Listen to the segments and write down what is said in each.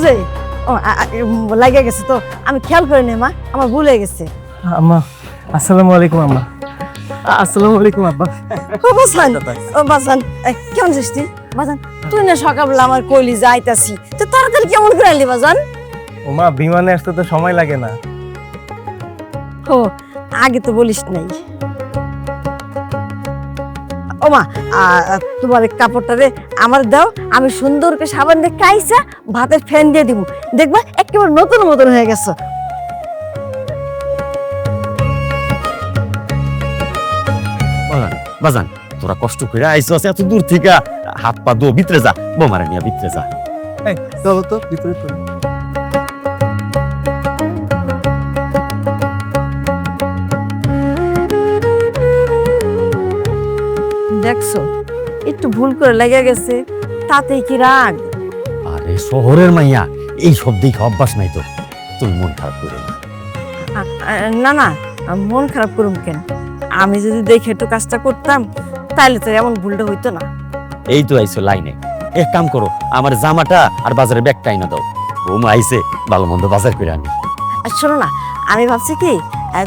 যে লাগে গেছে তো, আমি খেয়াল করিনি মা, আমার ভুল হয়ে গেছে। আম্মা আসসালামু আলাইকুম। আম্মা আসসালামু আলাইকুম। আব্বা ও বাসান, ও বাসান, কেমন আছিস তুই বাজান? তুই না সকালবেলা আমার কইলি যাইতাছি, তো তাড়াতাড়ি কেমন করে আইলি বাজান? ওমা বিমানে আসতে তো সময় লাগে না। ও আগে তো বলিস নাই। ওমা তোমার কাপড়টা রে আমার দাও, আমি সুন্দর করে সাবান দিয়ে কাইসা ভাতের ফ্যান দিয়ে দিব, দেখবা একেবারে নতুন মতন হয়ে গেছে। বাজান তোরা কষ্ট করে আইসো এত দূর থেকে, হাত পা ধো, ভিতরে যা, বোমারে নিয়ে ভিতরে যা। চলো তো ভিতরে চলো। দেখছো একটু ভুল করে লেগে গেছে, তাতেই কি রাগ? আরে শহরের মাইয়া, এই সব দেখে অভ্যাস নাই তো, তুমি মন খারাপ করে না। না না, মন খারাপ করুম কেন? আমি যদি দেখে একটু কাজটা করতাম তাহলে তো এমন ভুলটা হইতো না। এই তো আইসো লাইনে, এক কাম করো, আমার জামাটা আর বাজারে ব্যাগটা আইনা দাও, বৌমা আইসে ভালো মন্দ বাজার করে আনি। আর শোনো না, আমি ভাবছি কি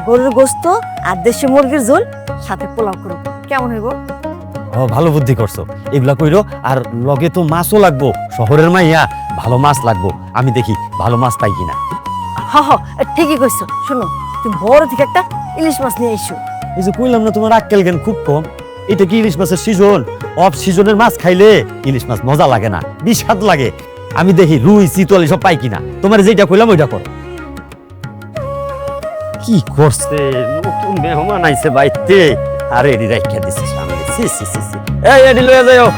গরুর গোস্ত আর দেশি মুরগির ঝোল সাথে পোলাও করব, কেমন হইব? ও ভালো বুদ্ধি করছো, এগুলা কইরো। আর লগে তো মাছও লাগবো, শহরের মাইয়া ভালো মাছ লাগবো, আমি দেখি ভালো মাছ পাই কিনা। হ হ, ঠিকই কইছো। শোনো, তুমি বড় থেকে একটা ইলিশ মাছ নিয়ে এসো। এই যে কইলাম না তোমার আক্কেল জ্ঞান খুব কম। এটা কি ইলিশ মাছের সিজন? অফ সিজনের মাছ খাইলে ইলিশ মাছ মজা লাগে না, বিস্বাদ লাগে। আমি দেখি রুই চিতল এসব পাই কিনা, তোমার যেটা কইলাম ওইটা করো। কি করছে, নতুন মেহমান আইছে বাইতে, আরে এডি রাখিয়া দিছিস সামনে। সি সি সি সি, এই এডি লয়ে যাও।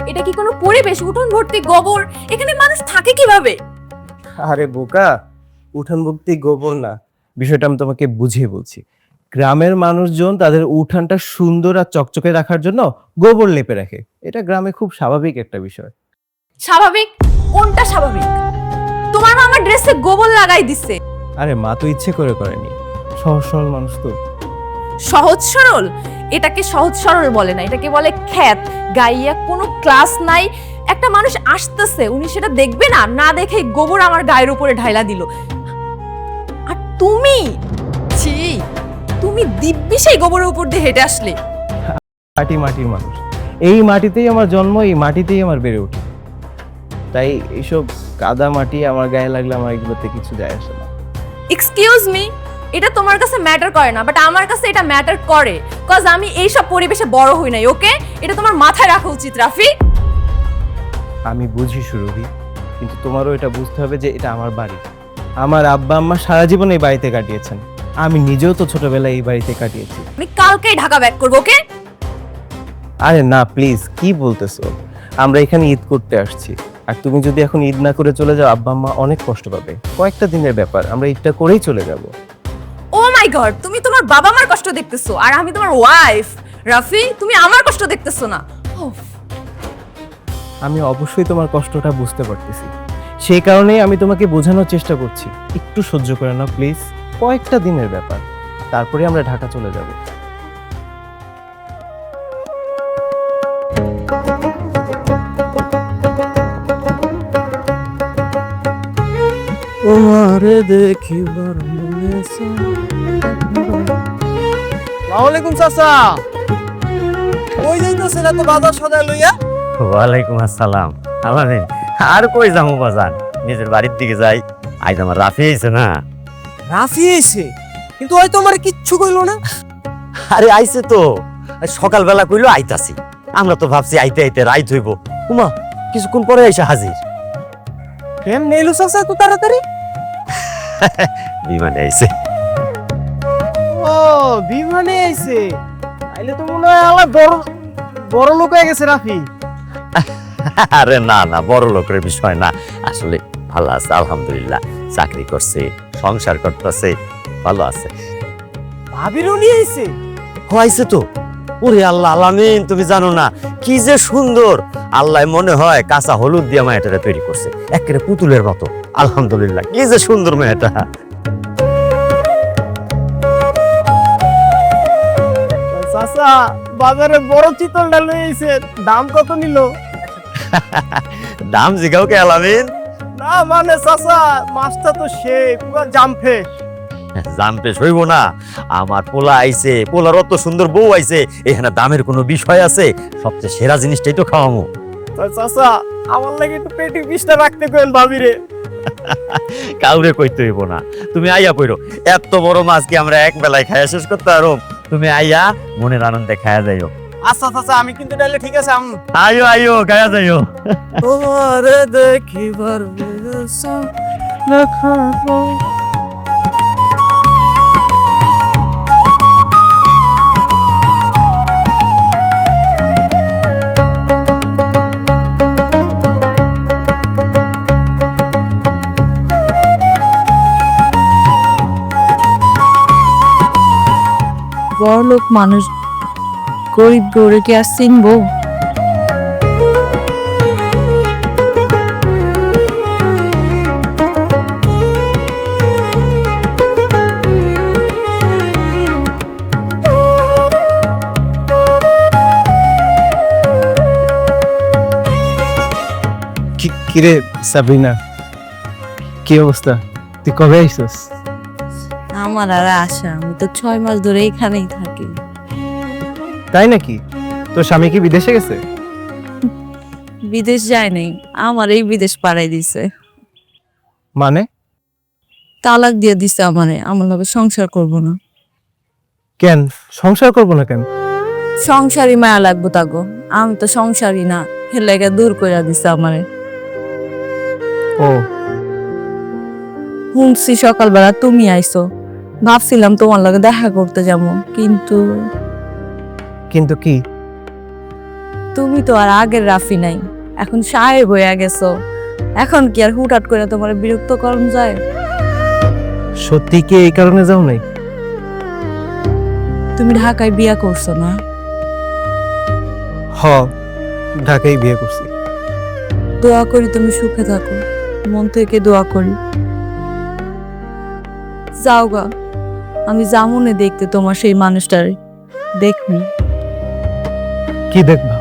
এটা কি কোনো পরিবেশ? উঠোন ভর্তি গোবর, এখানে মানুষ থাকে কিভাবে? আরে বোকা, উঠান ভর্তি গোবর না, বিষয়টা আমি তোমাকে বুঝিয়ে বলছি। গ্রামের মানুষজন তাদের উঠানটা সুন্দর আর চকচকে রাখার জন্য গোবর লেপে রাখে, এটা গ্রামে খুব স্বাভাবিক একটা বিষয়। স্বাভাবিক? কোনটা স্বাভাবিক? তোমার মা আমার ড্রেসে গোবর লাগাই দিছে। আরে মা তো ইচ্ছে করে করেনি, সহজ সরল মানুষ তো। সহজ সরল? এটাকে সহজ সরল বলে না, এটাকে বলে খ্যাত। গাইয়া কোনো ক্লাস নাই, একটা মানুষ আসতেছে, উনি সেটা দেখবে না, না দেখে গোবর আমার গায়ের উপরে ঢাইলা দিল। আর তুমি, ছি, তুমি দিব্যি সেই গোবরের উপর দিয়ে হেঁটে আসলে। মাটির মানুষ, এই মাটিতেই আমার জন্ম, এই মাটিতেই আমার বেড়ে ওঠা, তাই এইসব কাদা মাটি আমার গায়ে লাগলে আমার এগুলোতে কিছু যায় আসে না। এক্সকিউজ মি, এটা তোমার কাছে ম্যাটার করে না, বাট আমার কাছে এটা ম্যাটার করে, কজ আমি এই সব পরিবেশে বড় হই নাই। ওকে, এটা তোমার মাথায় রাখা উচিত রাফি। আমি বুঝি সুরভি, কিন্তু তোমারও এটা বুঝতে হবে যে এটা আমার বাড়ি। আমার আব্বা আম্মা সারা জীবন এই বাড়িতে কাটিয়েছেন, আমি নিজেও তো ছোটবেলায় এই বাড়িতে কাটিয়েছি। আমি কালকেই ঢাকা ব্যাক করবো। ওকে? আরে না প্লিজ, কি বলতেছো? আমরা এখানে ঈদ করতে আসছি, আর তুমি যদি এখন ঈদ না করে চলে যাও আব্বা আম্মা অনেক কষ্ট পাবে। কয়েকটা দিনের ব্যাপার, আমরা ঈদটা করেই চলে যাব। ও মাই গড, তুমি তোমার বাবা মার কষ্ট দেখতেছো আর আমি তোমার ওয়াইফ। রাফি, তুমি আমার কষ্ট দেখতেছো না। আমি অবশ্যই তোমার কষ্টটা বুঝতে পারতেছি, সেই কারণেই আমি তোমাকে বোঝানোর চেষ্টা করছি। একটু সহ্য করে নাও প্লিজ, কয়েকটা দিনের ব্যাপার, তারপরে আমরা ঢাকা চলে যাব। তোমারে দেখিবার মনে আসসালামু চাচা ওই যাইতেছে না তো বাজার সদাই লইয়া। ওয়ালাইকুম আসসালাম। আলামিন, আর কই যাবো বাজান, নিজের বাড়ির দিকে যাই। আজ আমার রাফি আইছে না। রাফি এসে কিন্তু ওই তোমার কিচ্ছু কইলো না। আরে আইছে তো, সকালবেলা কইলো আইতাছি। আমরা তো ভাবছি আইতে আইতে রাইত হইব। উমা কিছুক্ষণ পরে আইসা হাজির। কেমনে এলো চাচা তো তাড়াতাড়ি? বিমানে আইছে। ও বিমানে আইছে, তাইলে তো মনে হয় আলা বড় বড় লোক হয়ে গেছে রাফি। আরে না না, বড় লোকের বিষয় না, আসলে ভালো আছে আলহামদুলিল্লাহ। চাকরি করছে, সংসার করতেছে, ভালো আছে। ভাবিরও নিয়ে আইছে। হইছে তো। ওরে আল্লাহ, আলামিন তুমি জানো না কি যে সুন্দর। আল্লাহ মনে হয় কাঁচা হলুদ দিয়ে মেয়েটারে তৈরি করছে, একেবারে পুতুলের মতো। আলহামদুলিল্লাহ, কি যে সুন্দর মেয়েটা। চাচা বাজারে বড় চিতলটা লই আইছে, দাম কত নিল? দাম জিগাও কে আলামিন? না মানে চাচা মাছটা তো সেই পুরো জামফে। জানতে হইব না, আমার পোলা আইছে, পোলার অত সুন্দর বউ আইছে, এখানে দামের কোনো বিষয় আছে? সবচেয়ে সেরা জিনিসটাই তো খাওয়ামু। চাচা আমার লাগে একটু পেটি পিসটা রাখতে কইন ভাবিরে। কাউরে কইতে হইব না, তুমি আইয়া পইরো। এত বড় মাছ কি আমরা এক বেলায় খাইয়া শেষ করতে পারো? তুমি আইয়া মনের আনন্দে খায়া যাইও। আচ্ছা চাচা আমি কিন্তু তাহলে ঠিক আছে আইও আইও, খায়া যাইও। তোমারে দেখিবার দেখাবো। বড়লোক মানুষ গরিব গৌরে কি আর চিনবো? কিরে সাবিনা, কি অবস্থা? তুই কবে আইছস? আমার আর আশা, আমি তো 6 মাস ধরে এখানেই থাকি। তাই নাকি? তোর স্বামী কি বিদেশে গেছে? বিদেশ যায় নাই, আমার এই বিদেশ পাড়াই দিছে। মানে? তালাক দিয়ে দিছে আমারে, আমার লগে সংসার করব না। কেন সংসার করবো না কেন? সংসারই মায়া লাগবো তাগো, আমি তো সংসারই না, এর লাগে দূর কইরা দিছে আমারে। ও শুনছি সকালবেলা তুমি আইছো, ভাবছিলাম তোমার লগে দেখা করতে যাবো, কিন্তু কিন্তু কি? তুমি তো আর আগের রাফি নাই, এখন সাহেব হইয়া গেছো। এখন কি আর হুটহাট করে তোমার বিরক্ত করন যায়? সত্যি কি এই কারণে যাও নাই? তুমি ঢাকায় বিয়া করছো না? হ, ঢাকায় বিয়ে করছি। দোয়া করি তুমি সুখে থাকো, মন থেকে দোয়া করি। যাও গা, আমি জামুনে দেখতে তোমার সেই মানুষটারে দেখনি। কি দেখবা?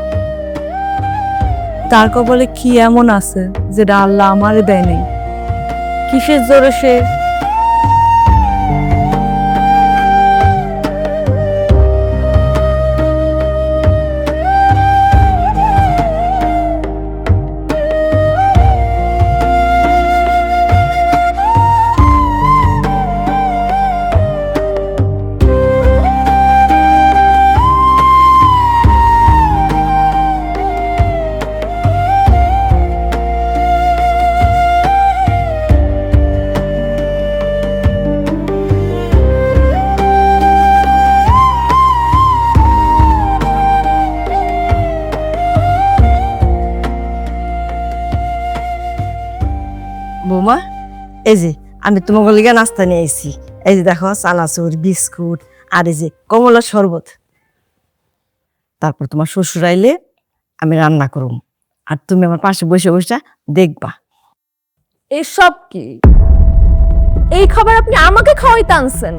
তার কপালে কি এমন আছে যেটা আল্লাহ আমারে দেয় নাই? কিসের জোরে সে বৌমা, এই যে আমি তোমাকে লিগে নাস্তা নিয়ে আইছি। এই যে দেখো চানাচুর, বিস্কুট আর এই যে কমলার শরবত। তারপর তোমার শ্বশুর আইলে আমি রান্না করব, আর তুমি আমার পাশে বসে বসে দেখবা। এসব কি? এই খাবার আপনি আমাকে খাওয়াইতে আনছেন?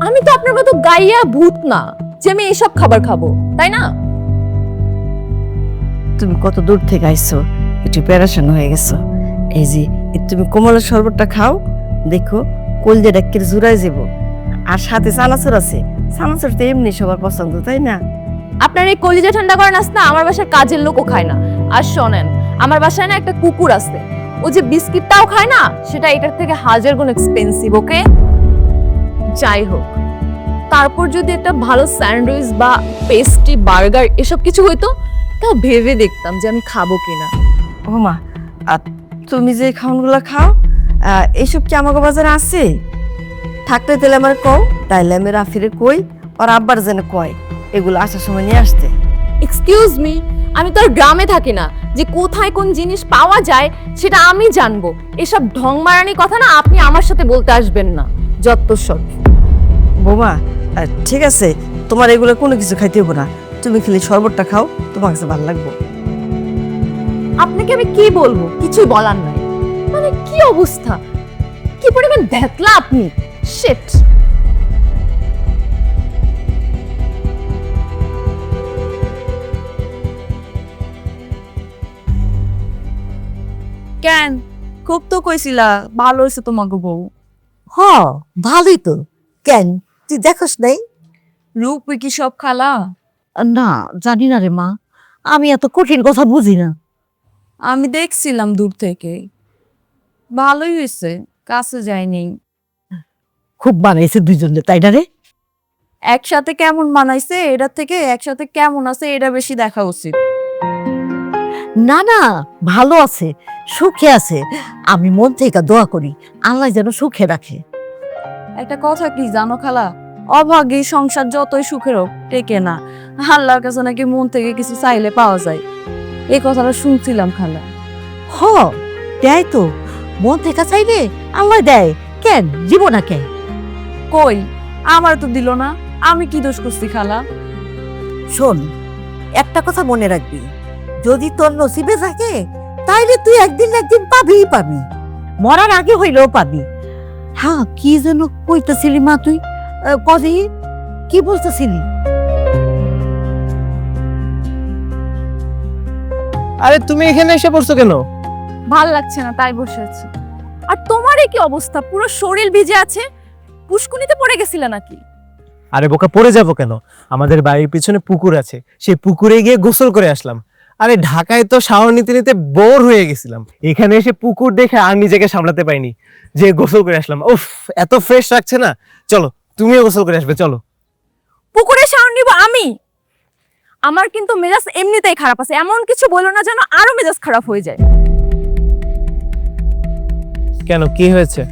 আমি তো আপনার মতো গাইয়া ভূত না যে আমি এইসব খাবার খাবো, তাই না? তুমি কত দূর থেকে আইছো, একটু প্যারাশান হয়ে গেছো। এই যে তুমি কমলার শরবতটা খাও, দেখো কলজেটা কে জুড়াই যাব। আর সাথে চানাচুর আছে, চানাচুর তো এমনি সবার পছন্দ, তাই না? আপনার এই কলিজা ঠান্ডা করে নাস্তা আমার বাসার কাজের লোকও খায় না। আর শোনেন, আমার বাসায় না একটা কুকুর আছে, ও যে বিস্কিটটাও খায় না, সেটা এটার থেকে হাজার গুণ এক্সপেন্সিভ। ওকে, যাই হোক, তারপর যদি একটা ভালো স্যান্ডউইচ বা পেস্ট্রি, বার্গার এসব কিছু হইতো, তাও ভেবে দেখতাম যে আমি খাবো কিনা। ও মা, আর তুমি যে খাওয়ানগুলো খাও, এইসব কি আমাকে বাজারে আছে? থাকলে তাহলে আমার কও, তাইলে আমি রাফিরে কই, ওর আব্বার যেন কয় এগুলো আসার সময় নিয়ে আসতে। এক্সকিউজ মি, আমি তো আর গ্রামে থাকি না যে কোথায় কোন জিনিস পাওয়া যায় সেটা আমি জানবো। এসব ঢং মারানি কথা না আপনি আমার সাথে বলতে আসবেন না, যত সব। বৌমা, ঠিক আছে, তোমার এগুলো কোনো কিছু খাইতে হবো না, তুমি খালি শরবতটা খাও, তোমার কাছে ভালো লাগবে। আপনাকে আমি কি বলবো, কিছুই বলার নাই। মানে কি অবস্থা, কি পরিমাণ ভেতলা আপনি। শিট। কেন, খুব তো কইছিলা ভালো হয়েছে তোমাকে বউ। হ, ভালোই তো। কেন, তুই দেখোস নাই? রূপ কি সব খালা? না, জানি না রে মা, আমি এত কঠিন কথা বুঝি না। আমি দেখছিলাম দূর থেকে, ভালোই হয়েছে, কাছে যায়নি। খুব বানাইছে দুইজনে, তাই না রে? একসাথে কেমন বানাইছে এটার থেকে একসাথে কেমন আছে এটা বেশি দেখা উচিত। না না, ভালো আছে, সুখে আছে। আমি মন থেকে দোয়া করি আল্লাহ যেন সুখে রাখে। একটা কথা কি জানো খালা, অভাগী সংসার যতই সুখের হোক টেকে না। আল্লাহর কাছে নাকি মন থেকে কিছু চাইলে পাওয়া যায়, এই কথাটা শুনছিলাম খালা। হ, দেয় তো, মন থেকে চাইলে আল্লাহ দেয়। কেন দিব না কে? কই, আমার তো দিল না, আমি কি দোষ করছি খালা? শোন, একটা কথা মনে রাখবি, যদি তোর নসিবে থাকে তাইলে তুই একদিন না একদিন পাবি। মরার আগে হইলেও পাবি। হ্যাঁ, কি যেন কইতাছিলি মা তুই? কদি কি বলতেছিলি? আরে তুমি এখানে এসে পড়ছো কেন? ভাল লাগছে না তাই বসে আছি। আর তোমার কি অবস্থা, পুরো শরীর ভিজে আছে, পুষ্কুনিতে পড়ে গেছিলে নাকি? আরে বোকা, পড়ে যাবো কেন? আমাদের বাড়ির পিছনে পুকুর আছে, সেই পুকুরে গিয়ে গোসল করে আসলাম। আরে ঢাকায় তো শাওয়ার নিতে নিতে বোর হয়ে গেছিলাম, এখানে এসে পুকুর দেখে আর নিজেকে সামলাতে পাইনি, যে গোসল করে আসলাম। উফ, এত ফ্রেশ লাগছে না। চলো, তুমিও গোসল করে আসবে, চলো। পুকুরে শাওয়ার নিব আমি? আমার কিন্তু মেজাজ এমনিতেই খারাপ আছে, এমন কিছু বলো না যেন আরো মেজাজ খারাপ হয়ে যায়। কেন, কি হয়েছে?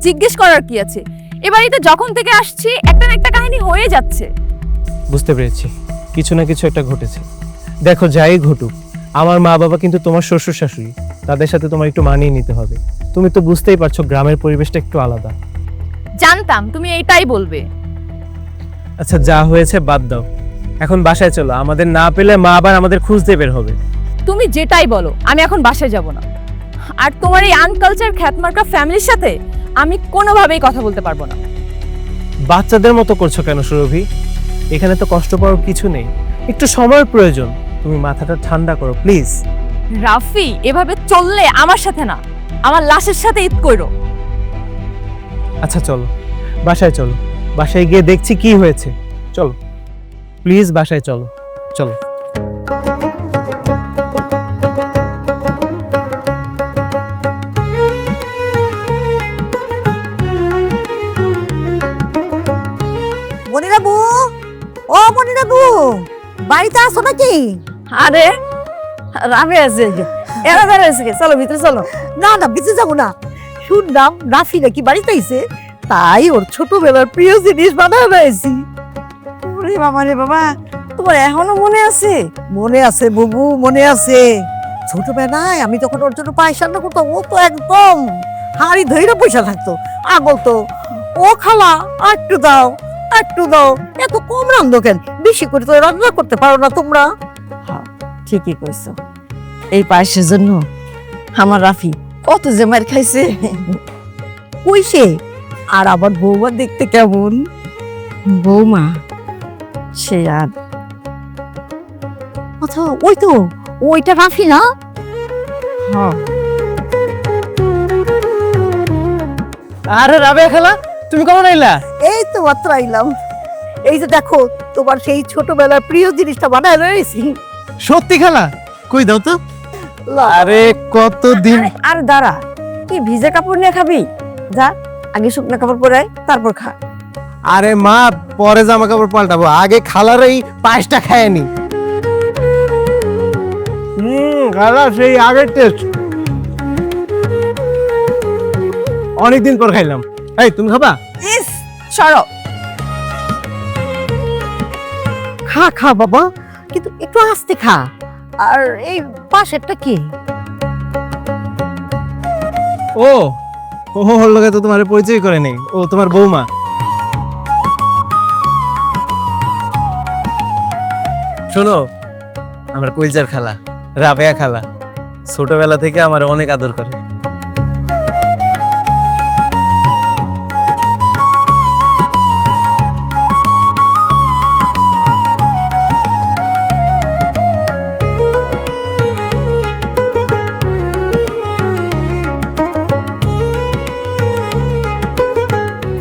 জিজ্ঞেস করার কি আছে, এ বাড়িতে যখন থেকে আসছি একটা না একটা কাহিনী হয়ে যাচ্ছে। বুঝতে পেরেছি, কিছু না কিছু একটা ঘটেছে। দেখো, যাই ঘটুক, আমার মা বাবা কিন্তু তোমার শ্বশুর শাশুড়ি, তাদের সাথে তোমার একটু মানিয়ে নিতে হবে। তুমি তো বুঝতেই পারছো গ্রামের পরিবেশটা একটু আলাদা। জানতাম তুমি এইটাই বলবে। আচ্ছা, যা হয়েছে বাদ দাও, এখন বাসায় চলো। আমাদের না পেলে মা আবার আমাদের খুঁজতে বের হবে। তুমি যেটাই বলো, আমি এখন বাসায় যাব না। আর তোমার এই আনকালচার খ্যাতমার্কা ফ্যামিলির সাথে আমি কোনোভাবেই কথা বলতে পারবো না। বাচ্চাদের মতো করছো কেন সুরভি? এখানে তো কষ্ট পাওয়ার কিছু নেই, একটু সময়ের প্রয়োজন। তুমি মাথাটা ঠান্ডা করো প্লিজ। রাফি, এভাবে চললে আমার সাথে না, আমার লাশের সাথে ঈদ করো। আচ্ছা চলো, বাসায় চলো, বাসায় গিয়ে দেখছি কি হয়েছে। চলো প্লিজ, বাসায় চলো, চলো। মনিরাবু, ও মনিরাবু, বাড়িতে আসো নাকি? আরে রাফি আছে, এরা বেড়াইছে, চলো ভিতরে চলো। না না, বেঁচে যাবো না। শুনলাম রাফি নাকি বাড়িতে আইছে, তাই ওর ছোটবেলার প্রিয় জিনিস বানায় রয়েছি। ওরে বাবা রে বাবা, তোমার এখনো মনে আছে? মনে আছে বুবু, মনে আছে। ছোটবেলায় আমি যখন ওর জন্য পায়েস রান্না করতাম, ও তো একদম হাড়ি ধইরা পয়সা থাকতো, আর বলতো, ও খালা একটু দাও, একটু দাও। এত কম রান্ধো কেন? বেশি করে তো রান্না করতে পারো না তোমরা? ঠিকই কইছো, এই পায়েসের জন্য আমার রাফি কত যে মার খাইছে। কইছে। আর আবার বৌমা দেখতে কেমন? বৌমা সে আর আচ্ছা, ওই তো, ওইটা রাফি না? হ আরে রাবেয়া খালা, তুমি কখন আইলা? এই তো মাত্র আইলাম। এই যে দেখো, তোমার সেই ছোটবেলার প্রিয় জিনিসটা বানায় রয়েছি। সত্যি খালা? কই দাও তো। আরে কতদিন। আর দাঁড়া, কি ভিজে কাপড় নিয়ে খাবি? যা আগে শুকনো কাপড় পরে আয়, তারপর খা। আরে মা, পরে জামা কাপড় পাল্টাবো, আগে খালার এই পায়েসটা খায়নি। খালা সেই আগের টেস্ট, অনেকদিন পর খাইলাম। এই তুমি খাবা? ইস সরো। খা খা বাবা, কিন্তু একটু আস্তে খা। আর এই পাশেরটা কি? ও ও ওর লগে তো তোমার পরিচয় করে নেই, ও তোমার বৌমা। শোনো, আমার কইজার খালা রাবেয়া খালা, ছোটবেলা থেকে আমার অনেক আদর করে।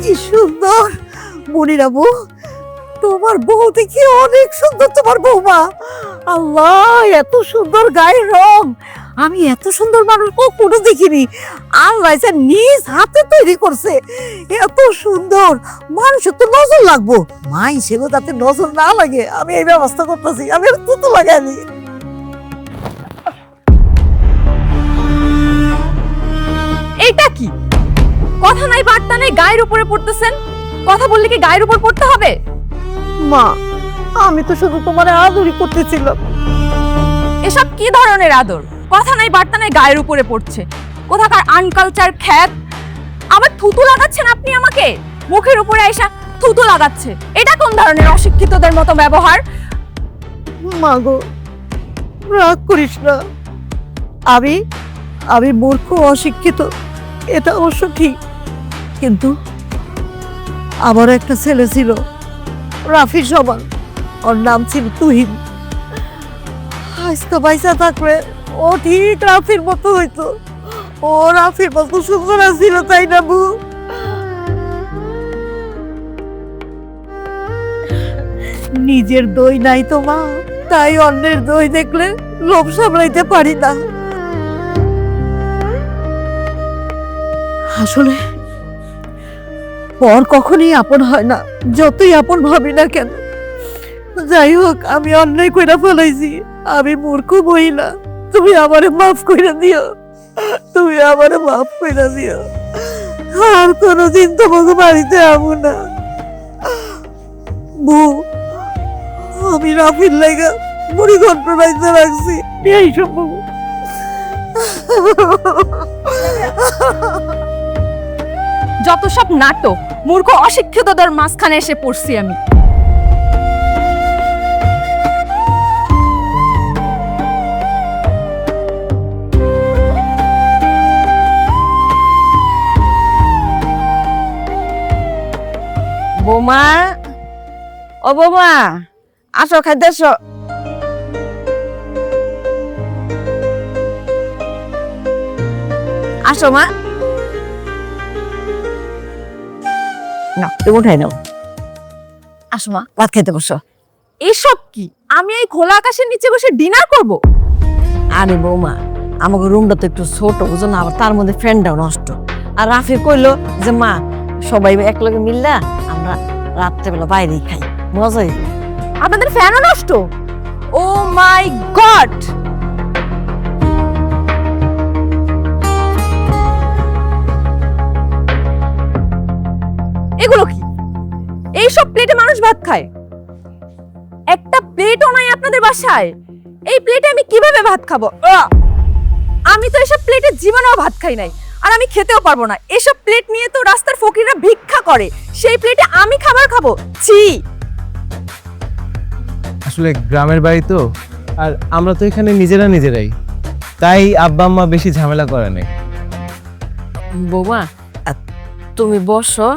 কি সুন্দর মনিরাবু, তোমার বউ দেখি অনেক সুন্দর। তোমার বৌমা, আল্লাহ এত সুন্দর গায়ের রং, আমি এত সুন্দর মানুষ কখনো দেখিনি। আল্লাহ যে নিজ হাতে তৈরি করছে, এত সুন্দর মানুষের তো নজর লাগবো। মা হিসেবে তাতে নজর না লাগে আমি এই ব্যবস্থা করতেছি। আমি আর তুতো লাগাইনি। এইটা কি? কথা নাই বার্তা নেই, গায়ের উপরে পড়তেছেন। কথা বললে কি গায়ের উপর পড়তে হবে? মা, আমি তো শুধু তোমার আদরই করতেছিলাম। এসব কি ধরনের আদর? কথা নাই বার্তা নাই, গায়ের উপরে পড়ছে। কোথাকার আনকালচার খ্যাত। আবার থুতু লাগাচ্ছেন আপনি আমাকে, মুখের উপরে আইসা থুতু লাগাচ্ছে। এটা কোন ধরনের অশিক্ষিতদের মতো ব্যবহার? মা গো, রাগ করিস না। আমি মূর্খ, অশিক্ষিত, এটা অবশ্য ঠিক। কিন্তু আমার একটা ছেলে ছিল, রাফি সমান, ওর নাম ছিল তুহিন। আজকে পয়সা থাকলে ও ঠিক রাফির মতো হইতো। ও রাফির মতো সুন্দর ছিল, তাই না বু? নিজের দই নাই তো মা, তাই অন্যের দই দেখলে লোভ সামলাইতে পারি না। আসলে পর কখনোই আপন হয় না, যতই আপন ভাবি না কেন। যাই হোক, আমি অন্যায় কইরা ফেলাইছি, আমি মূর্খ মহিলা। তুমি আমারে মাফ কইরা দিও, তুমি আমারে মাফ কইরা দিও। আর কোনোদিন তোমাকে বাড়িতে আমু না। বউ, আমি রাফির লাগা মুড়ি ঘন্ট রাইতে রাখছি, এই সব বউ। যত সব নাটক, মূর্খ অশিক্ষিতদের মাঝখানে এসে পড়ছি আমি। বৌমা, ও বৌমা, আসো খাইতে আসো। আসো মা, না তুমি উঠাই নাও। আসো মা। ভাত খাইতে বসো। এসব কি? আমি এই খোলা আকাশের নিচে বসে ডিনার করব? আরে বৌমা, আমাকে রুমটা তো একটু ছোট, বুঝো না, আবার তার মধ্যে ফ্যানটাও নষ্ট। আর রাফি কইলো যে মা সবাই একলগে মিললা আমরা রাত্রেবেলা বাইরেই খাই, মজাই। আপনাদের ফ্যানও নষ্ট? ও মাই গড! এগুলো কি? এইসব প্লেটে মানুষ ভাত খায়? একটা প্লেটও নাই আপনাদের বাসায়? এই প্লেটে আমি কিভাবে ভাত খাবো? আমি তো এসব প্লেটে জীবনেও ভাত খাই নাই, আর আমি খেতেও পারবো না। এসব প্লেট নিয়ে তো রাস্তার ফকিররা ভিক্ষা করে, সেই প্লেটে আমি খাবার খাবো? ছি! আসলে গ্রামের বাড়ি তো, আর আমরা তো এখানে নিজেরাই, তাই আব্বা আম্মা বেশি ঝামেলা করে নাই। বৌমা, তুমি বসো,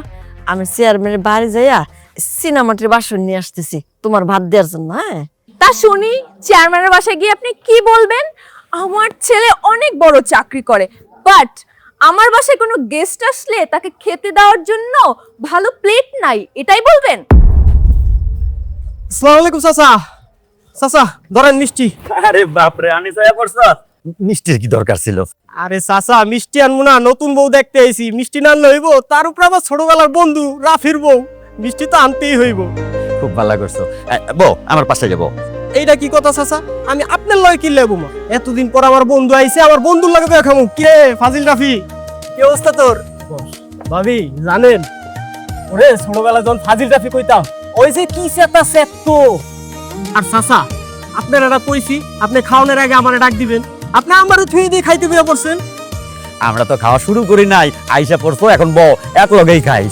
আমি চেয়ারম্যানের বাড়ি যাইয়া সিনেমাটির বাসন নিয়ে আসতেছি তোমার ভাত দেওয়ার জন্য। হ্যাঁ, তা শুনি, চেয়ারম্যানের বাসায় গিয়ে আপনি কি বলবেন? আমার ছেলে অনেক বড় চাকরি করে, বাট আমার বাসায় কোনো গেস্ট আসলে তাকে খেতে দেওয়ার জন্য ভালো প্লেট নাই, এটাই বলবেন? আসসালামু আলাইকুম চাচা। চাচা ধরেন মিষ্টি। আরে বাপরে, আনি যায় পড়ছ, মিষ্টির কি দরকার ছিল? আরে চাচা মিষ্টি আনবো না, নতুন বউ দেখতে আইছি, মিষ্টি না আনলে হইব? তার উপর আবার ছোটবেলার বন্ধু রাফির বউ, মিষ্টি তো আনতেই হইব। খুব ভালো করছো। বউ আমার পাশে যাবো। এইটা কি কথা চাচা? আমি আপনার লয় কি লেবো মা? এতদিন পর আমার বন্ধু আইছে, আমার বন্ধুর লাগে তো খামু। কে ফাজিল রাফি, কি অবস্থা তোর? ভাবি জানেন, ওরে ছোটবেলা যখন ফাজিল রাফি কইতাম, ওই যে কি সেতা সেতো। আর চাচা আপনার এটা কইছি, আপনি খাওয়ানোর আগে আমার ডাক দিবেন। আপনি আমারও থুয়ে দিয়ে খাইতে বিয়ে করছেন। আমরা তো খাওয়া শুরু করি নাই, আইসা পড়ছো, এখন বউ এক লগেই খাই।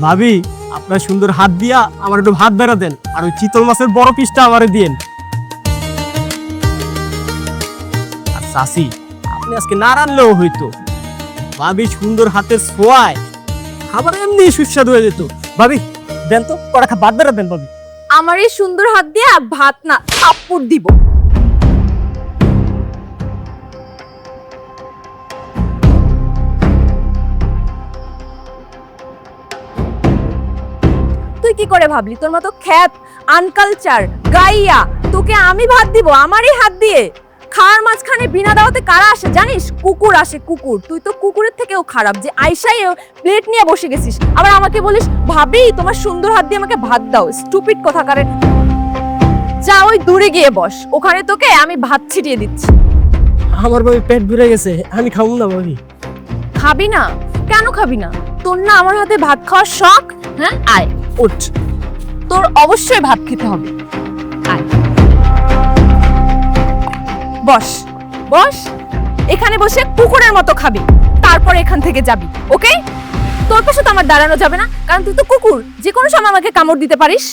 ভাবি আপনার সুন্দর হাত দিয়া আমার একটু ভাত বেড়া দেন, আর ওই চিতল মাছের বড় পিসটা আমারে দিয়েন। আর চাচি আপনি আজকে না রানলেও হইতো, ভাবি সুন্দর হাতের ছোঁয়ায় খাবার এমনি সুস্বাদু হয়ে যেত। ভাবি দেন তো কড়া ভাত বেড়া দেন। ভাবি আমার এই সুন্দর হাত দিয়ে ভাত না থাপ্পড় দিব। তুই কি করে ভাবলি তোর মতো খ্যাত, আনকালচার, গাইয়া তোকে আমি ভাত দিব আমারই হাত দিয়ে? খাওয়ার মাঝখানে বিনা দাওয়াতে কারা আসে জানিস? কুকুর আসে, কুকুর। তুই তো কুকুরের থেকেও খারাপ, যে আইসাই প্লেট নিয়ে বসে গেছিস, আবার আমাকে বলিস ভাবি তোমার সুন্দর হাত দিয়ে আমাকে ভাত দাও। স্টুপিড কথাকারে। যা ওই দূরে গিয়ে বস, ওখানে তোকে আমি ভাত ছিটিয়ে দিচ্ছি। আমার ভাবি পেট ভরে গেছে, আমি খাবো না। ভাবি খাবি না? কেন খাবি না? তোর না আমার হাতে ভাত খাওয়ার শখ? হ্যাঁ, আয় উঠ, তোর অবশ্যই ভাত খেতে হবে। আয় বস বস, এখানে বসে কুকুরের মতো খাবি, তারপর এখান থেকে যাবি। ওকে? তোর পাশে তো আমার দাঁড়ানো যাবে না, কারণ তুই তো কুকুর, যে কোনো সময় আমাকে কামড় দিতে পারিস।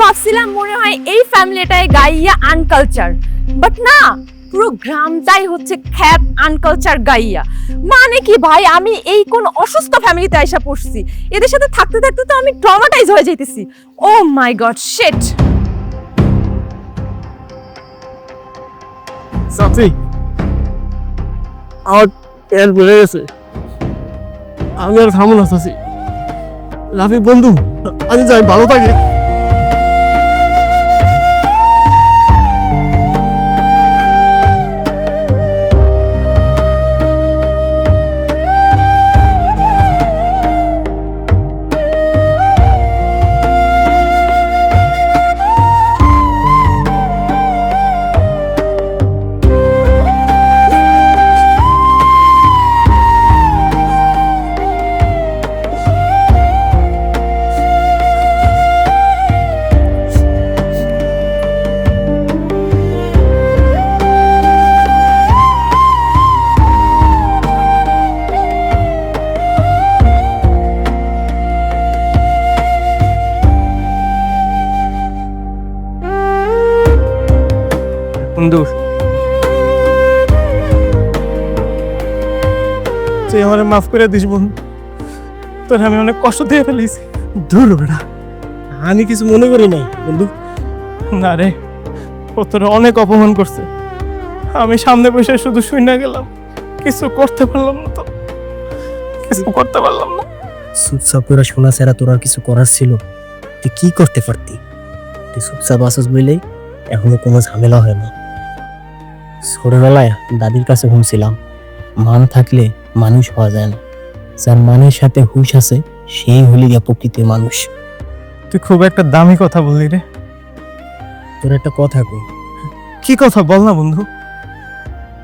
ভাবছিলাম মনে হয় এই ফ্যামিলিটাই গাইয়া আনকালচার, বাট না, পুরো গ্রামটাই হচ্ছে খ্যাত আনকালচার গাইয়া। মানে কি ভাই, আমি এই কোন অসুস্থ ফ্যামিলিতে আইসা পড়ছি, এদের সাথে থাকতে থাকতে তো আমি ট্রমাটাইজ হয়ে যাইতেছি। ও মাই গড, শিট। চাচি আমার পেট ভরে গেছে, আমি আর খাবো না। চাচি রাফি বন্ধু, আমি যাই, ভালো থাকি। বন্ধু তুই আমার মাফ করে দিস বন্ধু, তোর আমি অনেক কষ্ট দিয়ে ফেলেছি। দূর বেটা, আমি কিছু মনে করি নাই বন্ধু। না রে, ও তোর অনেক অপমান করছে, আমি সামনে বসে শুধু শুনে গেলাম, কিছু করতে পারলাম না। তো কিছু করতে পারলাম না। চুপচাপ করে শোনা ছাড়া তোর আর কিছু করার ছিল? তুই কি করতে পারতি? তুই চুপচাপ আসস বলেই এখনো কোনো ঝামেলা হয় না। ছোটবেলায় দাদির কাছে শুনছিলাম, মান থাকলে মানুষ হওয়া যায় না, যার মানের সাথে হুঁশ আছে সেই হলি গিয়া প্রকৃতির মানুষ। তুই খুব একটা দামি কথা বললি রে। তোর একটা কথা কই, কি কথা বল না বন্ধু।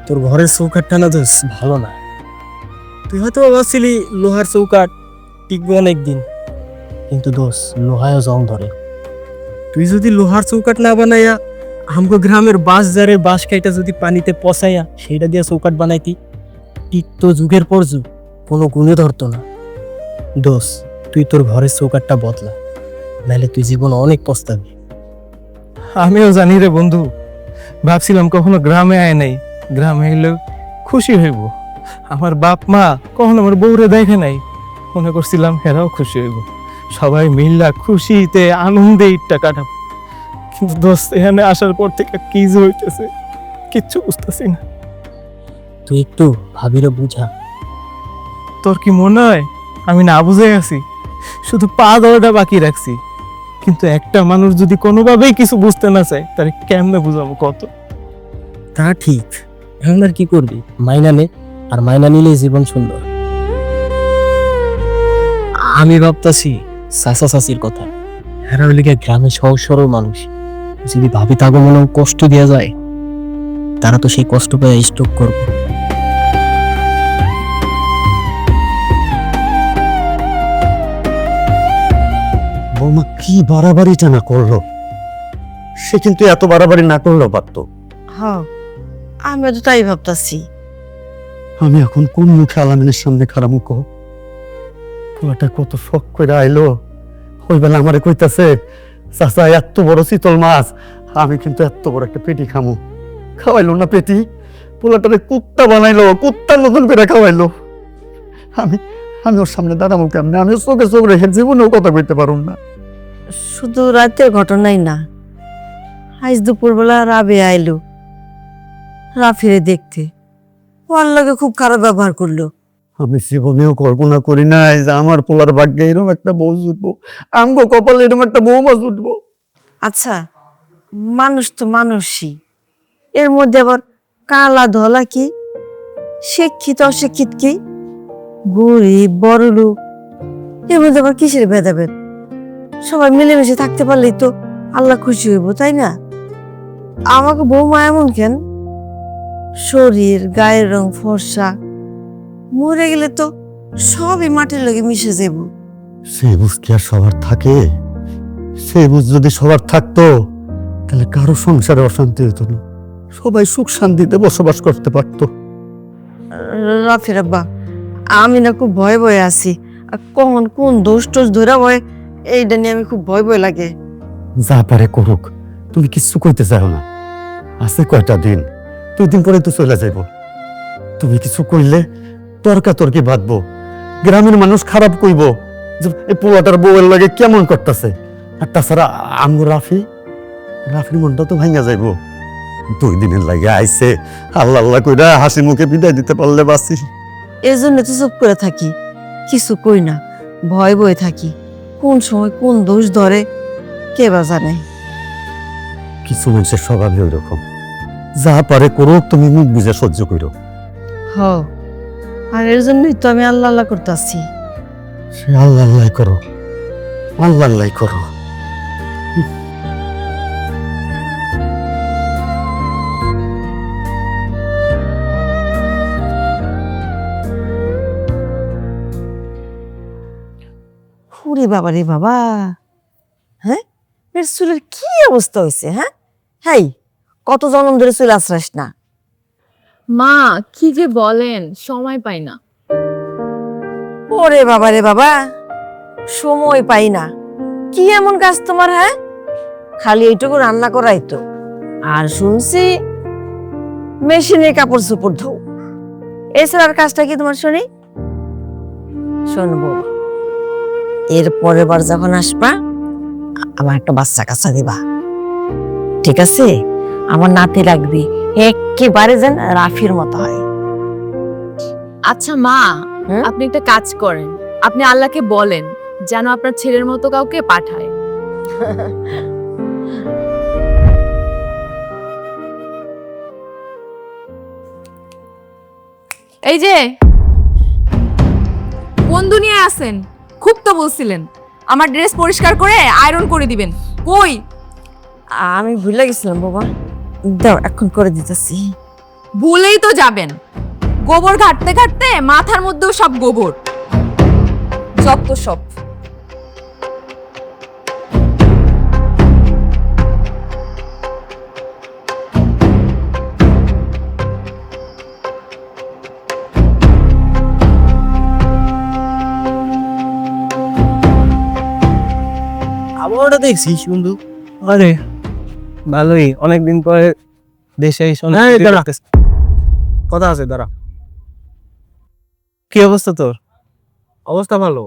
তোর ঘরের চৌকাঠটা না দোষ ভালো না। তুই হয়তো ভাবছিলি লোহার চৌকাঠ টিকবে অনেকদিন, কিন্তু দোষ লোহায়ও জং ধরে। তুই যদি লোহার চৌকাঠ না বানাইয়া আমগো গ্রামের বাঁশ জারের বাঁশ কাইটা যদি পানিতে পচাইয়া সেইটা দিয়ে চৌকাঠ বানাইতি, টিকত যুগের পর যুগ, কোনো গুণে ধরতো না। দোষ তুই তোর ঘরের চৌকাঠটা বদলা, নাহলে তুই জীবন অনেক পস্তাবি। আমিও জানি রে বন্ধু, ভাবছিলাম কখনো গ্রামে আয় নাই, গ্রামে এলে খুশি হইব। আমার বাপ মা কখনো আমার বউরে দেখে নাই, মনে করছিলাম হেরাও খুশি হইব, সবাই মিল্লা খুশিতে আনন্দে ঈদটা কাটাবো। কিন্তু দোস্ত এখানে আসার পর থেকে কি যে হইতেছে কিচ্ছু বুঝতেছি না। তুই একটু ভাবিরে বুঝা। তোর কি মনে হয় আমি না বুঝে গেছি? শুধু পা ধরাটা বাকি রাখছি, কিন্তু একটা মানুষ যদি কোনোভাবেই কিছু বুঝতে না চায় তাহলে কেমনে বুঝাবো কত? তা ঠিক, এখন আর কি করবি, মাইনা নে, আর মাইনা নিলে জীবন সুন্দর। আমি ভাবতাছি চাচা চাচির কথা, এরা হইলে গিয়া গ্রামে সহজ সরল মানুষ, যদি ভাবি তাগো মনে কষ্ট দেওয়া যায়, তারা তো সেই কষ্ট পেয়ে স্ট্রোক করবে। বৌমা কি বাড়াবাড়িটা না করলো, সে কিন্তু এত বাড়াবাড়ি না করলেও পারতো। হ্যাঁ, আমিও তো তাই ভাবতাছি। আমি এখন কোন মুখে আলামিনের সামনে খারাপ মুখ? পোলাটা কত শখ করে আইলো, ওই বেলা আমারে কইতাছে, চাচা এত বড় চিতল মাছ, আমি কিন্তু এত বড় একটা পেটি খামু। খাওয়াইলো না পেটি, পোলাটারে কুত্তা বানাইলো, কুত্তার মতন করে খাওয়াইলো। আমি আমি ওর সামনে দাঁড়াবো কেমনে? আমি চোখে চোখ রেখে জীবনেও কথা কইতে পারুম না। শুধু রাতের ঘটনাই না, আজ দুপুরবেলা রাবে আইলো রাফিরে দেখতে, ওর লগে খুব খারাপ ব্যবহার করলো। আমি জীবনেও কল্পনা করি নাই যে আমার পোলার ভাগ্যে এরকম একটা বউ জুটবো, আমগো কপালে এরকম একটা বউমা জুটবো। আচ্ছা, মানুষ তো মানুষই, এর মধ্যে আবার কালা ধলা কি, শিক্ষিত অশিক্ষিত কি, গরিব বড় লোক, এর মধ্যে আবার কিসের ভেদাভেদ? সবাই মিলেমিশে থাকতে পারলেই তো আল্লাহ খুশি হইব, তাই না? আমাকে বৌমা এমন কেন, শরীর গায়ের রং ফর্সা, মরে গেলে তো সবই মাটির লগে মিশে যাব। সেই বুঝ কি আর সবার থাকে? সেই বুঝ যদি সবার থাকতো তাহলে কারো সংসারে অশান্তি হতো না, সবাই সুখ শান্তিতে বসবাস করতে পারতো। রাফির আব্বা, আমি না খুব ভয় ভয়ে আছি, আর কখন কোন দোষ টোষ ধরা হয় এইটা নিয়ে আমি খুব ভয় ভয় লাগে। যা পারে করুক, তুমি কিচ্ছু কইতে চাও না। আছে কয়টা দিন, 2 দিন পরে তো চলে যাইব। তুমি কিছু কইলে তর্কাতর্কি বাঁধবো, গ্রামের মানুষ খারাপ কইব যে এই পোলাটার বউয়ের লাগে কেমন করতেছে। আর তাছাড়া আমগো রাফির মনটা তো ভাঙা যাইব। 2 দিনের লাগে আইছে, আল্লাহ আল্লাহ কইরা হাসি মুখে বিদায় দিতে পারলে বাঁচি। এই জন্য তো চুপ করে থাকি, কিছু কই না, ভয় ভয়ে থাকি। কোন সময় কোন দোষ ধরে কে বা জানে। কিছু মানুষের স্বভাবই ওই রকম, যা পারে করুক, তুমি মুখ বুঝে সহ্য করো। হ, আর এর জন্যই তো আমি আল্লাহ আল্লাহ করতেছি। সে আল্লাহ আল্লাহ করো, আল্লাহ আল্লাহ করো। ওরে বাবা রে বাবা, হ্যাঁ এর চুলের কি অবস্থা হয়েছে? হ্যাঁ হ্যাঁ, কত জন্ম ধরে চুল আশ্রাস না। মা কি যে বলেন, সময় পাই না। ওরে বাবা রে বাবা, সময় পাই না? কি এমন কাজ তোমার? হ্যাঁ, খালি এইটুকু রান্না করাই তো, আর শুনছি মেশিনে কাপড় চোপড় ধো, এছাড়ার কাজটা কি তোমার? শুনি শুনবো, এর পরের বার যখন আসবা আমার একটা বাচ্চা কাচ্চা দিবা, ঠিক আছে? আমার নাতি লাগবে, একেবারে যেন রাফির মতো হয়। আচ্ছা মা, হ্যাঁ? আপনি একটা কাজ করেন, আপনি আল্লাহকে বলেন যেন আপনার ছেলের মতো কাউকে পাঠায়। এই যে কোন দুনিয়ায় আছেন? খুব তো বলছিলেন আমার ড্রেস পরিষ্কার করে আয়রন করে দিবেন, কই? আমি ভুলে গেছিলাম বাবা, দাও এখন করে দিতেছি। ভুলেই তো যাবেন, গোবর ঘাটতে ঘাটতে মাথার মধ্যেও সব গোবর, যত সব। আবহাওয়াটা দেখছিস বন্ধু? আরে ভালোই, অনেকদিন পরে দেশে এসে অনেক হ্যাঁ, কিছুই দাঁড়া। করতেছি। কথা আছে, দাঁড়া। কি অবস্থা তোর? অবস্থা ভালো।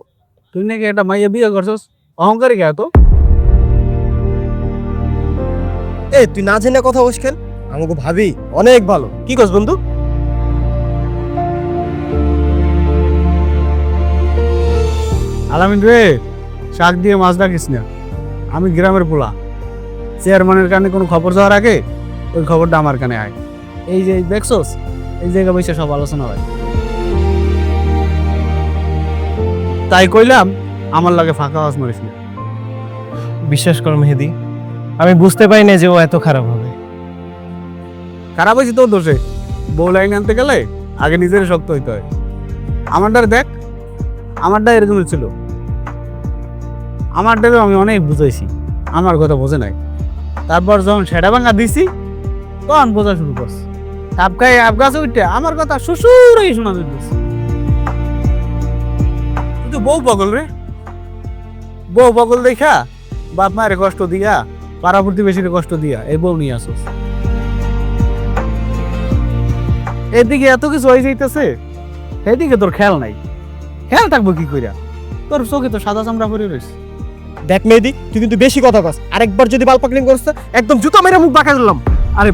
তুই নাকি একটা মাইয়া বিয়ে করছস, অহংকারী কে এত? এ তুই না জেনে কথা বস কেন? আমাকে ভাবি অনেক ভালো। কি করছ বন্ধু? আলামিন রে, শাক দিয়ে মাছ রাখিস না। আমি গ্রামের পোলা, চেয়ারম্যানের কানে কোনো খবর যাওয়ার আগে ওই খবরটা আমার কানে আয়। এই যে দেখছস, এই জায়গা বসে সব আলোচনা হয়। তাই কইলাম আমার লাগে ফাঁকা আওয়াজ মারিস না। বিশ্বাস কর মেহেদি, আমি বুঝতে পারি না যে ও এত খারাপ হবে। খারাপ হয়েছে তোর দোষে। বউ লাইন আনতে গেলে আগে নিজের শক্ত হইতে হয়। আমারটার দেখ, আমারটা এরকম ছিল। আমারটাকে আমি অনেক বুঝাইছি, আমার কথা বোঝে নাই। তারপর যখন সেটা ভাঙা দিছি তখন বোঝা শুরু করছে। সাপ খাই আপ গাছে উঠে আমার কথা শ্বশুর শোনা দিতেছে। তুই তো বউ পাগল রে, বউ পাগল দেখা বাপ মায়ের কষ্ট দিয়া, পাড়া প্রতিবেশীর কষ্ট দিয়া এই বউ নিয়ে আসোস। এদিকে এত কিছু হয়ে যাইতেছে, এদিকে তোর খেয়াল নাই। খেয়াল থাকবো কি কইরা? তোর চোখে তো সাদা চামড়া পরে রয়েছে। দেখ মেহেদি, তুই কিন্তু বেশি কথা কস। আরেকবার যদি বাল পাকলিং করছ একদম জুতো মেরে মুখ বাঁকা দিলাম। আরে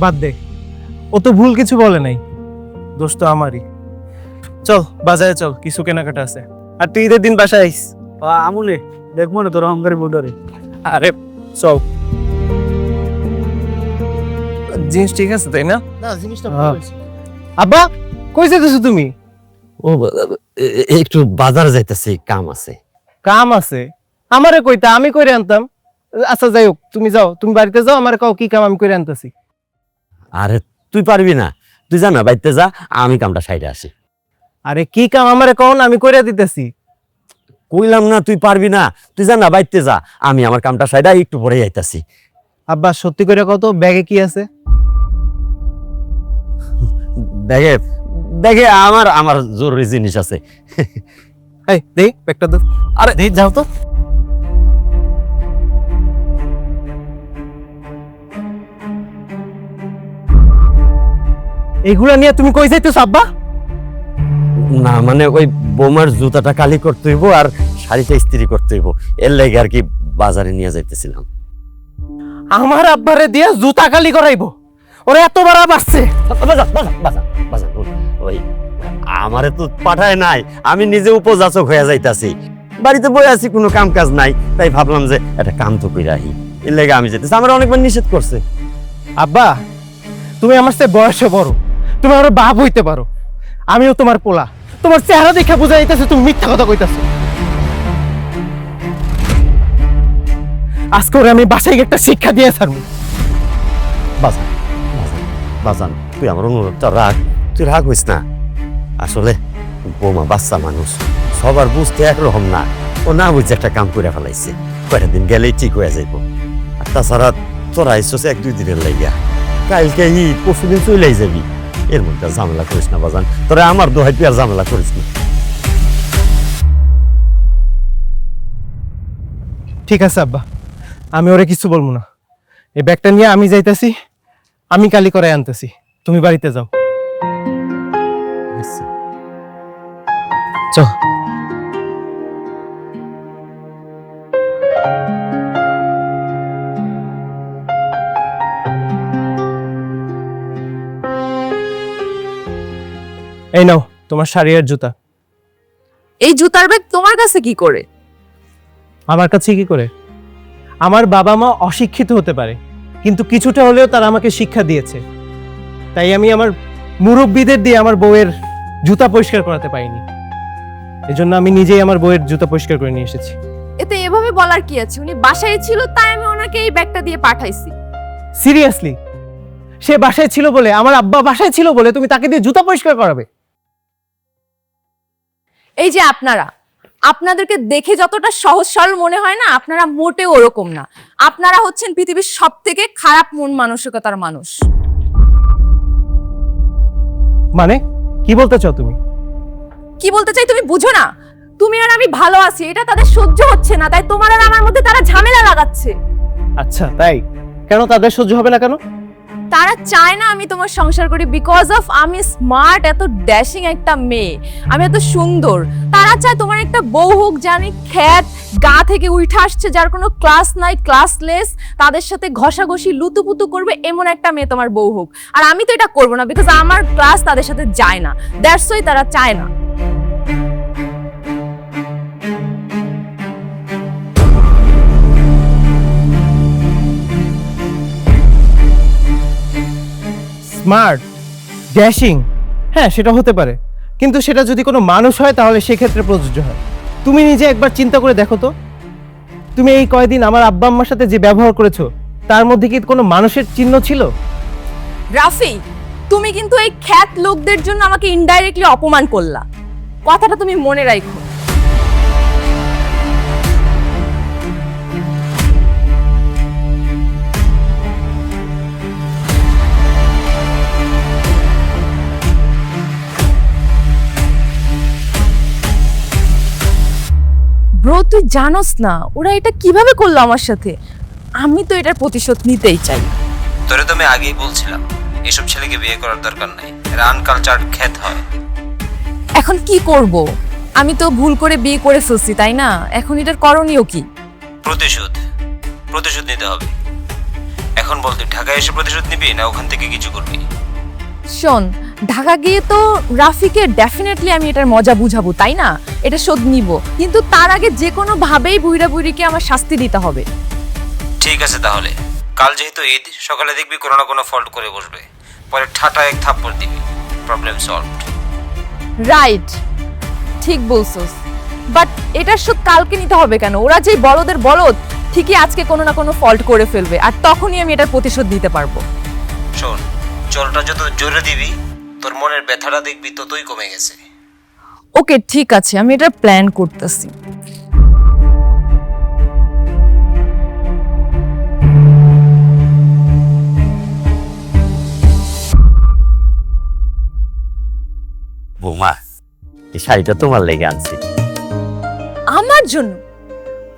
বাদ দে, ও তো ভুল কিছু বলে নাই, দোষ তো আমারই। চল বাজারে চল, কিছু কেনাকাটা আছে। আর তুই ঈদের দিন বাসায় আইস। আমুলে দেখবো না তোর অহংকারী বউডারে। আরে চল, জিনিস ঠিক আছে তাই না? না, জিনিসটা হ্যাঁ। আব্বা কই যাইতেছো তুমি? ও একটু বাজার যাইতেছি, কাম আছে। কাম আছে? আমারে কইতা, আমি কইরে আনতাম। আচ্ছা যাই হোক, তুমি যাও, তুমি বাড়িতে যাও, আমার কাও কি কাম আমি কইরে আনতেছি। আরে তুই পারবি না, তুই যা না বাইতে যা, আমি কামটা সাইডে আসি। আরে কি কাম আমারে কও না, আমি কইরা দিতেছি। কইলাম না তুই পারবি না, তুই যা না বাইতে যা, আমি আমার কামটা সাইডে একটু পরে আইতাছি। আব্বা সত্যি করে কত, ব্যাগে কি আছে? দেখে দেখে আমার আমার জরুরি জিনিস আছে। এই দেই ব্যাগটা দাও। আরে দেই, যাও তো। এইগুলা নিয়ে তুমি কই যাইতেছো আব্বা? না মানে ওই বোমার জুতাটা কালি করতে হইব আর শাড়িটা ইস্ত্রি করতে হইব, এর লাগে আর কি বাজারে নিয়ে যাইতেছিলাম। আমার আব্বারে দিয়ে জুতা কালি করাইবো? ওরা এত বড় বাসছে। বাজার বাজার বাজার বাজার ওই আমারে তো পাঠায় নাই, আমি নিজে উপযাচক হয়ে যাইতাছি। বাড়িতে বই আছি, কোনো কাম কাজ নাই, তাই ভাবলাম যে একটা কাম তো কইরা আহি, এর লাগে আমি যাইতেছি। আমার অনেকবার নিষেধ করছে। আব্বা তুমি আমার চেয়ে বয়সে বড়, তুমি আমার বাপ হইতে পারো, আমিও তোমার পোলা। তোমার চেহারা দেখে বোঝা যাইতেছে তুমি মিথ্যা কথা কইতাছো। আজকে ওরে আমি বাসায় গিয়ে একটা শিক্ষা দিয়ে ছাড়বো। বাজান বাজান বাজান, তুই আমার অনুরোধটা রাখ, তুই রাগ হইস না। আসলে বৌমা বাচ্চা মানুষ, সবার বুঝতে একরকম না। ও না বুঝছে একটা কাম করে ফেলাইছে, কয়টা দিন গেলেই ঠিক হয়ে যাইব। আর তাছাড়া তোরা এসেছে 1-2 দিনের লাইগা, কালকে ঈদ, পরশুদিন চলেই যাবি। এর মধ্যে আর ঝামেলা করিস না বাজান, তোরা আমার দোহাই তুই আর ঝামেলা করিস না। ঠিক আছে আব্বা, আমি ওরে কিছু বলবো না। এই ব্যাগটা নিয়ে আমি যাইতাছি, আমি কালি করে আনতেছি, তুমি বাড়িতে যাও। আচ্ছা। চল। এই নাও তোমার শাড়ি আর জুতা। এই জুতার ব্যাগ তোমার কাছে কি করে? আমার কাছে কি করে? আমার বাবা মা অশিক্ষিত হতে পারে, কিন্তু কিছুটা হলেও তারা আমাকে শিক্ষা দিয়েছে। তাই আমি আমার মুরব্বীদের দিয়ে আমার বউয়ের জুতা পরিষ্কার করাতে পারিনি। এজন্য আমি নিজেই আমার বউয়ের জুতা পরিষ্কার করে নিয়ে এসেছি। এতে এভাবে বলার কি আছে? উনি বাসায় ছিল তাই আমি ওনাকে এই ব্যাগটা দিয়ে পাঠাইছি। সিরিয়াসলি? সে বাসায় ছিল বলে, আমার আব্বা বাসায় ছিল বলে তুমি তাকে দিয়ে জুতা পরিষ্কার করাবে? এই যে আপনাদেরকে দেখে যতটা সহজ সরল মনে হয় না, আপনারা মোটেও ওরকম না। আপনারা হচ্ছেন পৃথিবীর সবথেকে খারাপ মন মানসিকতার মানুষ। মানে কি বলতে চাও তুমি? কি বলতে চাই তুমি বুঝো না? তুমি আর আমি ভালো আছি এটা তাদের সহ্য হচ্ছে না, তাই তোমার আর আমার মধ্যে তারা ঝামেলা লাগাচ্ছে। আচ্ছা তাই? কেন তাদের সহ্য হবে না কেন? তারা চায় না আমি তোমার সংসার করি বিকজ অফ আমি স্মার্ট, এত ড্যাশিং একটা মেয়ে, আমি এত সুন্দর। তারা চায় তোমার একটা বউ হোক জানি খ্যাত, গা থেকে উঠে আসছে, যার কোনো ক্লাস নাই, ক্লাসলেস, তাদের সাথে ঘষাঘষি লুতুপুতু করবে এমন একটা মেয়ে তোমার বউ হোক। আর আমি তো এটা করবো না বিকজ আমার ক্লাস তাদের সাথে যায় না, দ্যাটস ওয়াই তারা চায় না। স্মার্ট, ড্যাশিং, হ্যাঁ সেটা হতে পারে, কিন্তু সেটা যদি কোনো মানুষ হয় তাহলে সেক্ষেত্রে প্রযোজ্য হয়। তুমি নিজে একবার চিন্তা করে দেখো তো, তুমি এই কয়দিন আমার আব্বা আম্মার সাথে যে ব্যবহার করেছো তার মধ্যে কি কোনো মানুষের চিহ্ন ছিল? রাফি, তুমি কিন্তু এই খ্যাত লোকদের জন্য আমাকে ইনডাইরেক্টলি অপমান করলা, কথাটা তুমি মনে রাখো। ব্রো তুই জানোস না ওরা এটা কিভাবে করলো আমার সাথে? আমি তো এটার প্রতিশোধ নিতেই চাই। তোরে তো আমি আগেই বলছিলাম এসব ছেলেকে বিয়ে করার দরকার নাই, এরা আনকালচার্ড খ্যাত হয়। এখন কি করব? আমি তো ভুল করে বিয়ে করে ফেলছি তাই না? এখন এটার করণীয় কি? প্রতিশোধ প্রতিশোধ নিতে হবে। এখন বল তুই ঢাকায় এসে প্রতিশোধ নিবি না ওখান থেকে কিছু করবি? শোন, ঢাকা গিয়ে তো রাফিকে ডেফিনেটলি আমি এটার মজা বুঝাবো তাই না, এটা শোধ নিব, কিন্তু তার আগে যে কোনো ভাবেই বুইড়া বুইড়িকে আমার শাস্তি দিতে হবে। ঠিক আছে তাহলে কাল যেহেতু ঈদ, সকালে দেখবি কোনো না কোনো ফল্ট করে বসবে, পরে ঠাটা এক থাপ্পড় দিবি, প্রবলেম সলভড। রাইট, ঠিক বলছস, বাট এটার শোধ কালকে নিতে হবে কেন? ওরা যে বলদের বলদ ঠিকই আজকে কোনো না কোনো ফল্ট করে ফেলবে, আর তখনই আমি এটার প্রতিশোধ দিতে পারবো। শোন, জলটা যত জোরে দিবি তোর মনের ব্যথাটা দেখবি ততই কমে গেছে। ওকে ঠিক আছে, আমি এটার প্ল্যান করতেছি। বৌমা, এই শাড়িটা তোমার লেগে আনছি। আমার জন্য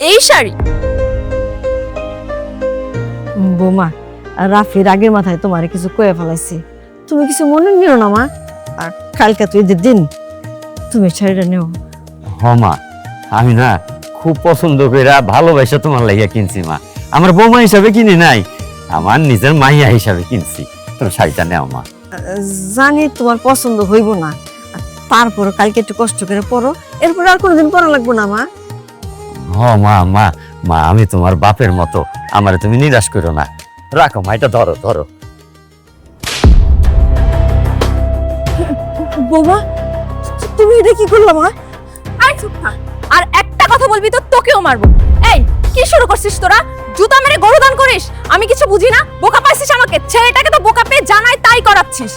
এই শাড়ি? বৌমা, রাফির আগের মাথায় তোমার কিছু কয়ে ফেলাইছি, তুমি কিছু মনে নিও না মা। আর কালকে তো ঈদের দিন, তুমি শাড়িটা নেও। মা, আমি না খুব পছন্দ করে ভালোবাসা তোমার লাগিয়া কিনছি মা। আমার বৌমা হিসাবে কিনি নাই, আমার নিজের মাইয়া হিসাবে কিনছি। তোর শাড়িটা নেও মা। জানি তোমার পছন্দ হইব না, তারপর কালকে একটু কষ্ট করে পরো, এরপর আর কোনোদিন পরা লাগবো না মা। মা মা মা, আমি তোমার বাপের মতো, আমারে তুমি নিরাশ করো না। রাখো মা, এটা ধরো ধরো। বৌমা, তুমি এটা কি করলা মা? আর একটা কথা বলবি তো তোকেও মারবো। এই কি শুরু করছিস তোরা? জুতা মেরে গরু দান করিস? আমি কিছু বুঝি না? বোকা পাইছিস আমাকে? ছেলেটাকে তো বোকা পেয়ে জানাই তাই করাচ্ছিস।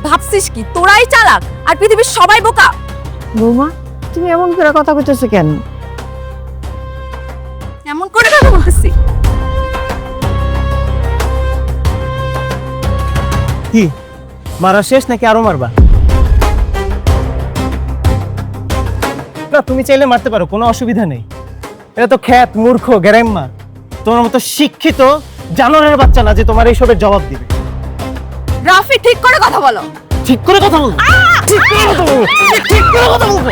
ভাবছিস কি তোরাই চালাক আর পৃথিবীর সবাই বোকা? বৌমা, তুমি এমন করে কথা কইতেছো কেন? এমন করে কথা বলতেছি? কি মারা শেষ নাকি আরো মারবা? না, তুমি চাইলে মারতে পারো, কোনো অসুবিধা নেই। এটা তো খ্যাত মূর্খ গ্যারাম্মা, তোমার মতো শিক্ষিত জানোয়ারের বাচ্চা না যে তোমার এইসবের জবাব দিবে। রাফি ঠিক করে কথা বলো। ঠিক করে কথা বলবো, ঠিক করে কথা বলবো, ঠিক করে কথা বলবো,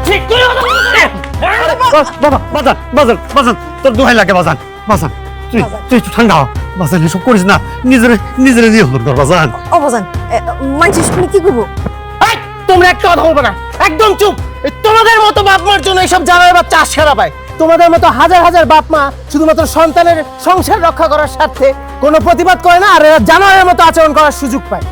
ঠিক করে কথা বলবো। বাবা, বাজান বাজান বাজান, তোর দোহাই লাগে বাজান, বাজান তুই তুই একটু ঠান্ডা হ। বাজান এসব করিস না, নিজেরে নিজেরে নিয়ন্ত্রণ কর বাজান। অবজান মানছি শুনে কি করবো? এই, তোমরা একটা কথা বলবো না, একদম চুপ। এই তোমাদের মতো বাপ মার জন্য এইসব জানোয়ারের বাচ্চা আশকারা পায়। তোমাদের মতো হাজার হাজার বাপ মা শুধুমাত্র সন্তানের সংসার রক্ষা করার স্বার্থে কোনো প্রতিবাদ করে না, আর এরা জানোয়ারের মতো আচরণ করার সুযোগ পায়।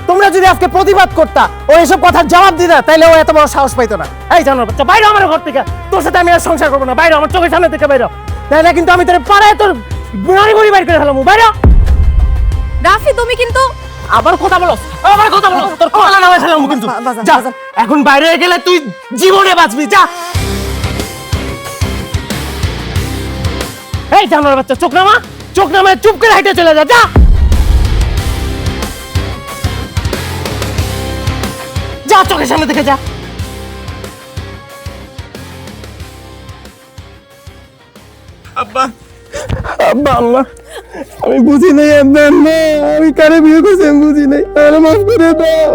তোমরা যদি আজকে প্রতিবাদ করতা, ও এসব কথার জবাব দিতা, তাইলে ও এত বড় সাহস পাইতো না। এই জানোয়ার বাচ্চা, বাইরে আমার ঘর থেকে, তোর সাথে আমি আর সংসার করবো না, বাইরে আমার চোখের সামনে থেকে বাইরে। তাইলে কিন্তু আমি তোর পাড়ায় তোর বুড়ানি বুড়ি বাইর করে ফেলাম, বাইরে। রাফি তুমি কিন্তু আবার কথা বলো, আবার কথা বলো, তোর কলা নামায় ফেলাম কিন্তু। বাজান, যা, বাজান। এখন বাইরে গেলে তুই জীবনে বাঁচবি, যা। এই জানোয়ার বাচ্চা, চোখ নামা, চোখ নামায় চুপ করে হাইটে চলে যা, যা। যা, চোখের সামনে থেকে যা। আব্বা, আব্বা, আম্মা, আমি বুঝি নাই আব্বা, আম্মা, আমি কারে বিয়ে করছি আমি বুঝি নাই, মাফ করে দাও।